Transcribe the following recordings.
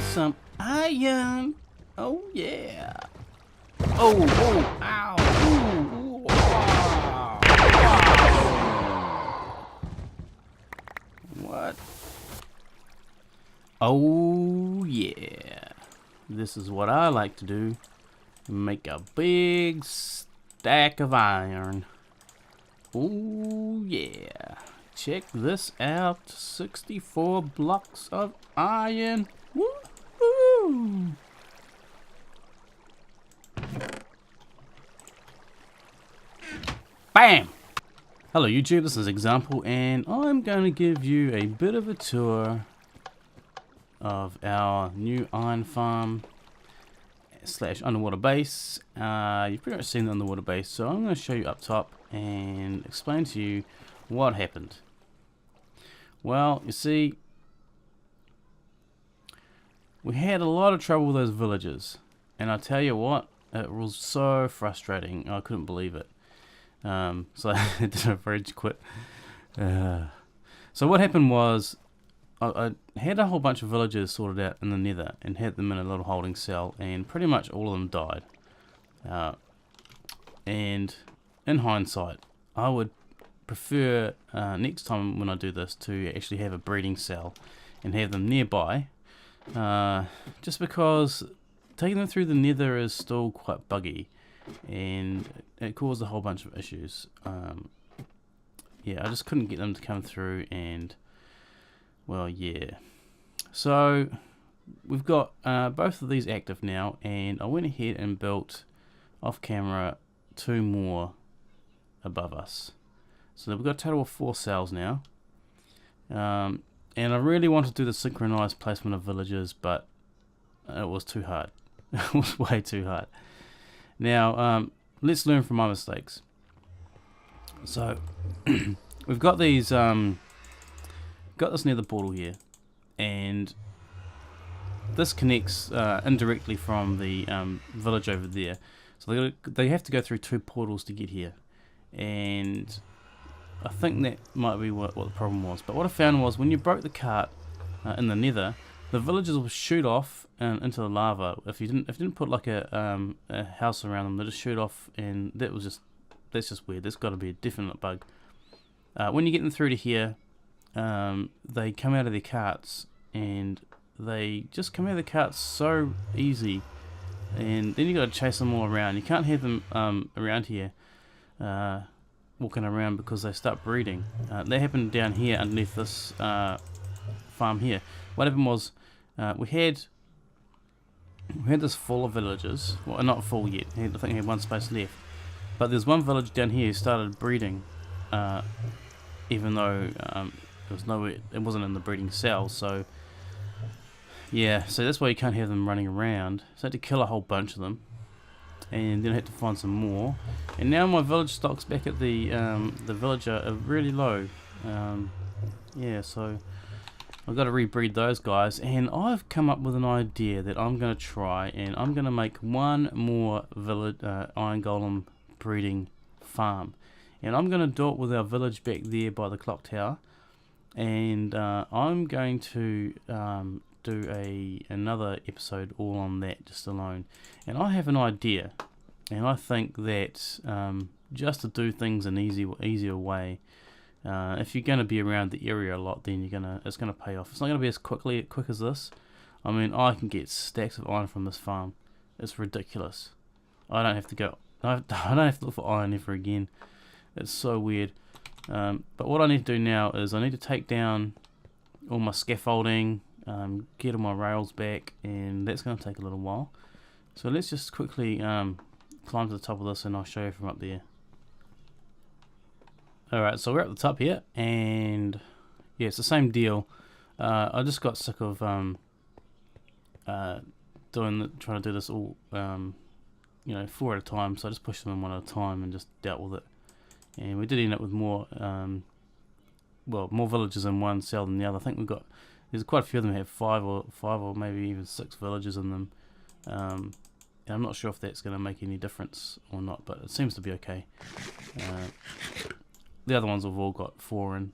some iron. Oh yeah. Oh, oh, ow. Ooh, ooh, wow. Wow. What? Oh yeah. This is what I like to do. Make a big stack of iron. Oh yeah. Check this out. 64 blocks of iron. Woo-hoo! Bam! Hello YouTube, this is Xsampl, and I'm going to give you a bit of a tour of our new iron farm / underwater base. You've pretty much seen the underwater base, so I'm going to show you up top and explain to you what happened. Well, you see, we had a lot of trouble with those villagers, and I tell you what, it was so frustrating. I couldn't believe it. So I did a rage quit. So what happened was, I had a whole bunch of villagers sorted out in the nether and had them in a little holding cell, and pretty much all of them died. And in hindsight, I would prefer next time when I do this to actually have a breeding cell and have them nearby, just because taking them through the nether is still quite buggy and it caused a whole bunch of issues. Yeah, I just couldn't get them to come through, and well, yeah. So we've got both of these active now, and I went ahead and built off camera 2 more above us. So we've got a total of 4 cells now. And I really wanted to do the synchronized placement of villagers, but it was too hard. It was way too hard. Now, let's learn from my mistakes. So we've got these got this nether portal here, and this connects indirectly from the village over there. So they have to go through 2 portals to get here, and I think that might be what the problem was. But what I found was, when you broke the cart in the nether, the villagers will shoot off into the lava. If you didn't put like a house around them, they just shoot off, and that's just weird. There's got to be a definite bug. When you get them through to here, they come out of their carts, and they just come out of the carts so easy, and then you got to chase them all around. You can't have them around here walking around because they start breeding. That happened down here underneath this farm here. What happened was, we had this full of villagers. Well, not full yet. I think we had 1 space left. But there's one village down here who started breeding, even though it wasn't in the breeding cell. So yeah, so that's why you can't have them running around. So I had to kill a whole bunch of them, and then I had to find some more. And now my village stocks back at the village are really low. Yeah, so I've got to rebreed those guys, and I've come up with an idea that I'm going to try, and I'm going to make 1 more village iron golem breeding farm, and I'm going to do it with our village back there by the clock tower, and I'm going to do another episode all on that just alone. And I have an idea, and I think that just to do things an easier way, if you're going to be around the area a lot, then it's going to pay off. It's not going to be as quick as this. I mean, I can get stacks of iron from this farm. It's ridiculous. I don't have to go. I don't have to look for iron ever again. It's so weird. But what I need to do now is I need to take down all my scaffolding, get all my rails back, and that's going to take a little while. So let's just quickly climb to the top of this, and I'll show you from up there. Alright, so we're at the top here, and yeah, it's the same deal. I just got sick of trying to do this all 4 at a time, so I just pushed them in 1 at a time and just dealt with it. And we did end up with more more villagers in 1 cell than the other. I think there's quite a few of them have 5 or maybe even 6 villagers in them. And I'm not sure if that's going to make any difference or not, but it seems to be okay. The other ones have all got 4 in,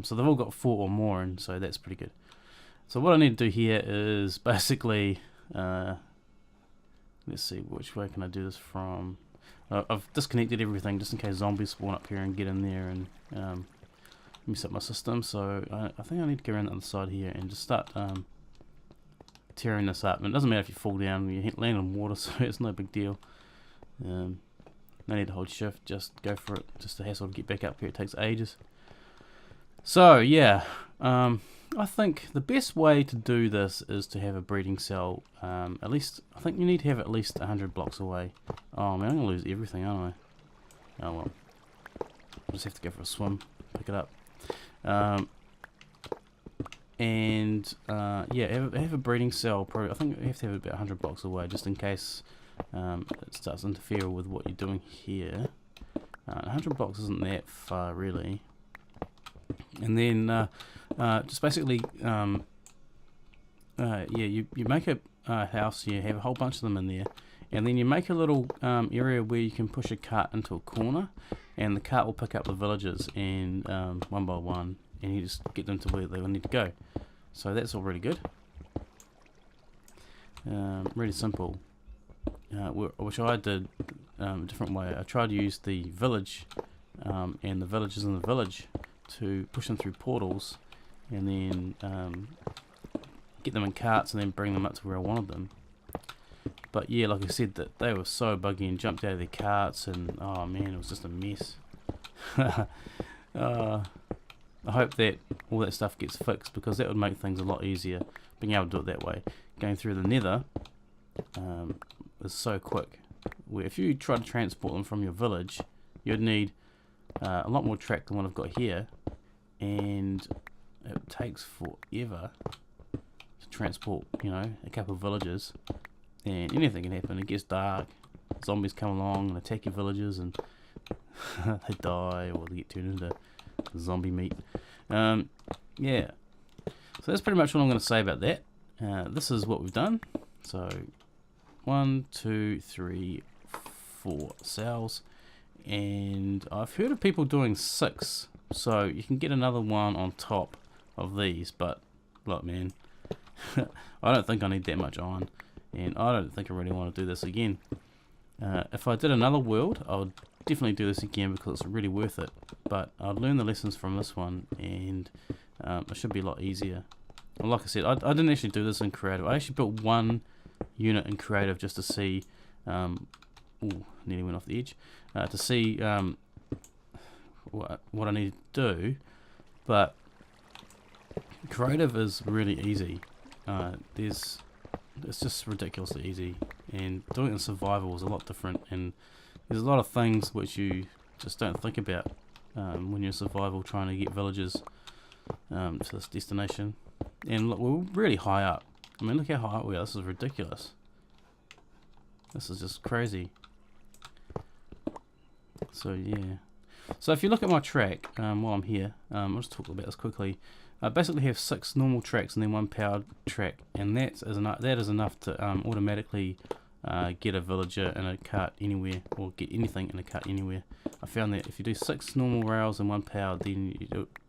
so they've all got 4 or more in, so that's pretty good. So what I need to do here is basically, let's see, which way can I do this from? I've disconnected everything just in case zombies spawn up here and get in there and mess up my system. So I think I need to go around the other side here and just start tearing this up. And it doesn't matter if you fall down, you land on water, so it's no big deal. No need to hold shift, just go for it. Just a hassle to get back up here, it takes ages. So yeah, I think the best way to do this is to have a breeding cell, at least, I think you need to have at least 100 blocks away. Oh man, I'm going to lose everything, aren't I? Oh well, I'll just have to go for a swim, pick it up. Yeah, have a breeding cell, probably, I think you have to have it about 100 blocks away, just in case it starts to interfere with what you're doing here. 100 blocks isn't that far really. And then just basically, yeah, you make a house, you have a whole bunch of them in there, and then you make a little area where you can push a cart into a corner, and the cart will pick up the villagers and one by one, and you just get them to where they will need to go. So that's all really good. Really simple. Which I did a different way. I tried to use the village and the villagers in the village to push them through portals, and then get them in carts and then bring them up to where I wanted them. But yeah, like I said, that they were so buggy and jumped out of their carts, and oh man, it was just a mess. I hope that all that stuff gets fixed, because that would make things a lot easier, being able to do it that way. Going through the nether is so quick, where if you try to transport them from your village, you'd need a lot more track than what I've got here, and it takes forever to transport, you know, a couple of villages, and anything can happen. It gets dark, zombies come along and attack your villagers, and they die or they get turned into zombie meat. Yeah, so that's pretty much all I'm going to say about that. This is what we've done. So 1, 2, 3, 4 cells, and I've heard of people doing 6, so you can get another one on top of these. But look man, I don't think I need that much iron, and I don't think I really want to do this again. If I did another world, I would definitely do this again, because it's really worth it. But I'd learn the lessons from this one, and it should be a lot easier. Well, like I said, I didn't actually do this in creative. I actually built one unit in creative just to see, ooh, nearly went off the edge, to see what I need to do. But creative is really easy. It's just ridiculously easy, and doing it in survival is a lot different, and there's a lot of things which you just don't think about when you're in survival trying to get villagers to this destination. And look, we're really high up. I mean, look how high up we are. This is ridiculous. This is just crazy. So yeah. So if you look at my track while I'm here, I'll just talk about this quickly. I basically have 6 normal tracks and then 1 powered track, and that is enough to automatically get a villager in a cart anywhere, or get anything in a cart anywhere. I found that if you do 6 normal rails and 1 powered, then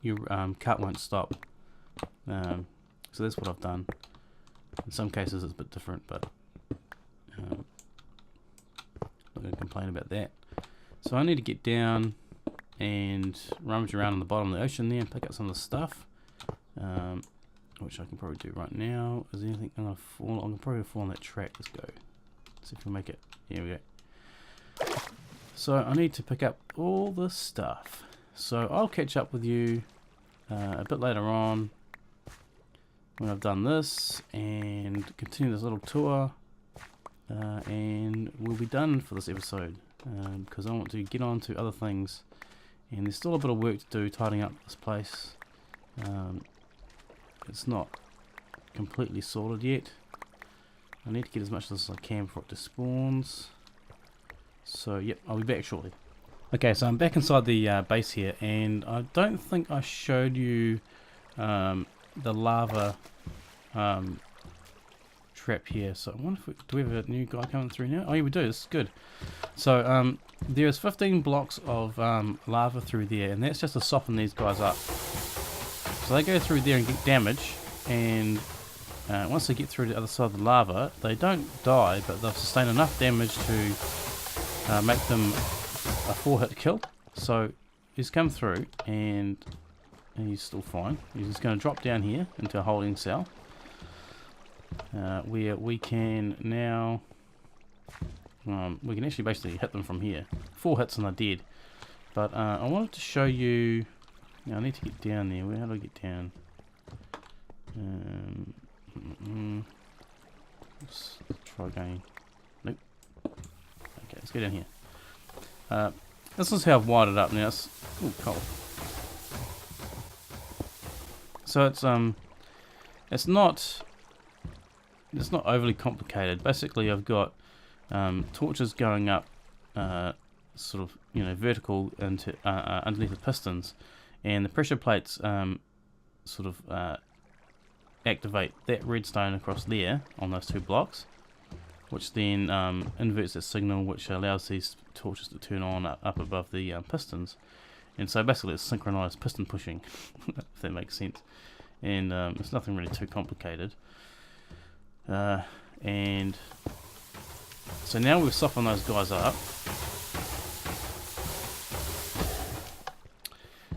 your cart won't stop. So that's what I've done. In some cases it's a bit different, but I'm not going to complain about that. So I need to get down and rummage around on the bottom of the ocean there and pick up some of the stuff, which I can probably do right now. Is there anything I'm going to fall? I'm probably fall on that track. Let's go. See if we make it. Here we go. So I need to pick up all this stuff. So I'll catch up with you a bit later on when I've done this and continue this little tour, and we'll be done for this episode, because I want to get on to other things, and there's still a bit of work to do tidying up this place. It's not completely sorted yet. I need to get as much of this as I can before it despawns. So yep, I'll be back shortly. Okay, so I'm back inside the base here, and I don't think I showed you the lava trap here. So I wonder if do we have a new guy coming through now? Oh yeah, we do. This is good. So there's 15 blocks of lava through there, and that's just to soften these guys up. So they go through there and get damage, and once they get through the other side of the lava, they don't die, but they'll sustain enough damage to make them a 4-hit kill. So he's come through and he's still fine. He's just going to drop down here into a holding cell, where we can now we can actually basically hit them from here. 4 hits and they're dead. But I wanted to show you. Now I need to get down there. How do I get down? Let's try again. Nope. Okay, let's go down here. This is how I've wired it up now. It's cold. So it's not overly complicated. Basically, I've got torches going up, sort of vertical into underneath the pistons, and the pressure plates sort of activate that redstone across there on those 2 blocks, which then inverts that signal, which allows these torches to turn on up above the pistons. And so basically it's synchronized piston pushing, if that makes sense. And it's nothing really too complicated. And so now we've softened those guys up.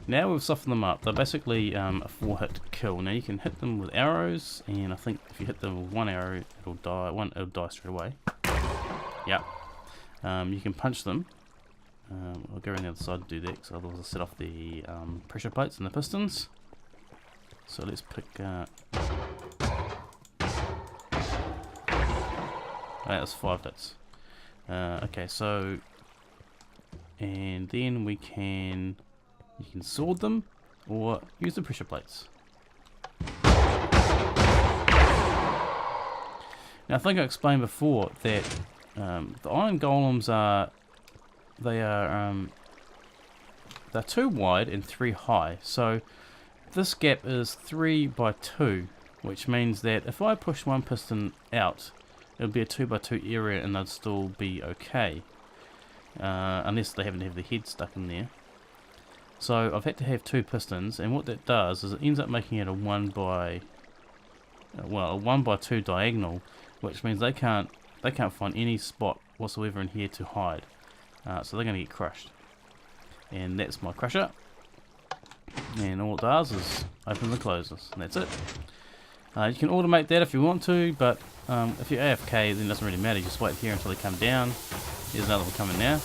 Now we've softened them up. They're basically a 4-hit kill. Now you can hit them with arrows, and I think if you hit them with 1 arrow, it'll die. It'll die straight away. Yep. You can punch them. I'll go around the other side to do that, because otherwise I'll set off the pressure plates and the pistons. So let's pick. That's 5 hits. Okay, so and then we can. You can sword them or use the pressure plates. Now I think I explained before that the iron golems they're 2 wide and 3 high. So this gap is 3 by 2, which means that if I push one piston out, it'll be a 2 by 2 area and they'd still be okay, unless they happen to have the head stuck in there. So I've had to have 2 pistons, and what that does is it ends up making it a 1 by 2 diagonal, which means they can't find any spot whatsoever in here to hide. So they're going to get crushed. And that's my crusher. And all it does is open and closes, and that's it. You can automate that if you want to, but if you're AFK, then it doesn't really matter. You just wait here until they come down. There's another one coming now.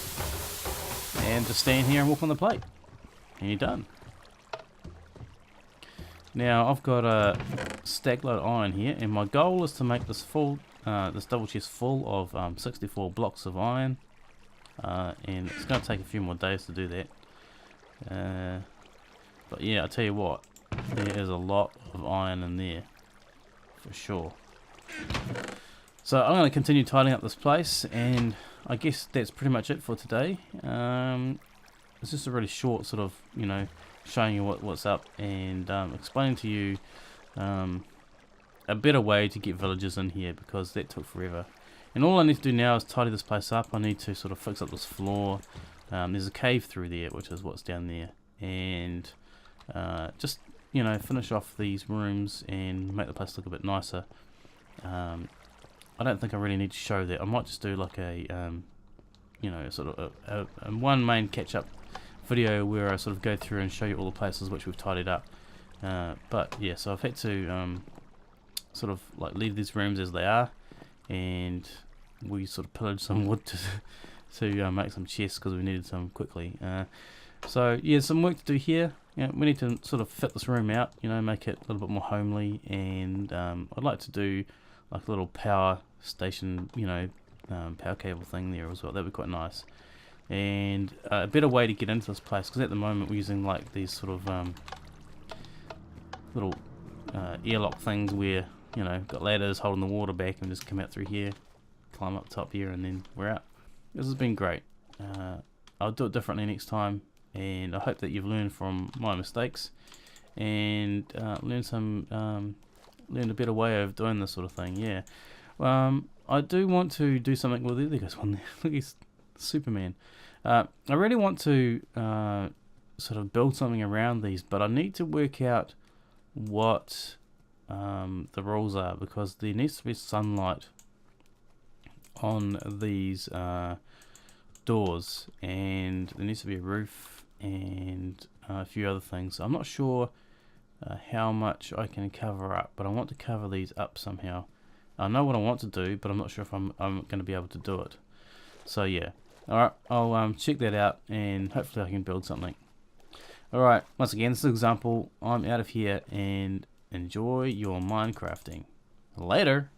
And just stand here and walk on the plate. And you're done. Now I've got a stack load of iron here, and my goal is to make this full, this double chest full of 64 blocks of iron, and it's going to take a few more days to do that. But yeah, I tell you what, there is a lot of iron in there, for sure. So I'm going to continue tidying up this place, and I guess that's pretty much it for today. It's just a really short sort of, showing you what's up and explaining to you a better way to get villagers in here, because that took forever. And all I need to do now is tidy this place up. I need to sort of fix up this floor. There's a cave through there, which is what's down there. And just, finish off these rooms and make the place look a bit nicer. I don't think I really need to show that. I might just do like a, sort of a one main catch-up video where I sort of go through and show you all the places which we've tidied up. But yeah, so I've had to sort of like leave these rooms as they are, and we sort of pillaged some wood to make some chests because we needed some quickly. So yeah, some work to do here. We need to sort of fit this room out, make it a little bit more homely, and I'd like to do like a little power station, power cable thing there as well. That'd be quite nice. And a better way to get into this place, because at the moment we're using like these sort of little airlock things where got ladders holding the water back and just come out through here, climb up top here, and then we're out. This has been great. I'll do it differently next time, and I hope that you've learned from my mistakes and learned a better way of doing this sort of thing. Yeah. I do want to do something with it. There goes one there. Look, he's Superman. I really want to sort of build something around these, but I need to work out what the rules are, because there needs to be sunlight on these doors, and there needs to be a roof and a few other things. I'm not sure how much I can cover up, but I want to cover these up somehow. I know what I want to do, but I'm not sure if I'm going to be able to do it. So yeah, alright, I'll check that out, and hopefully I can build something. Alright, once again, this is an example. I'm out of here, and enjoy your Minecrafting. Later!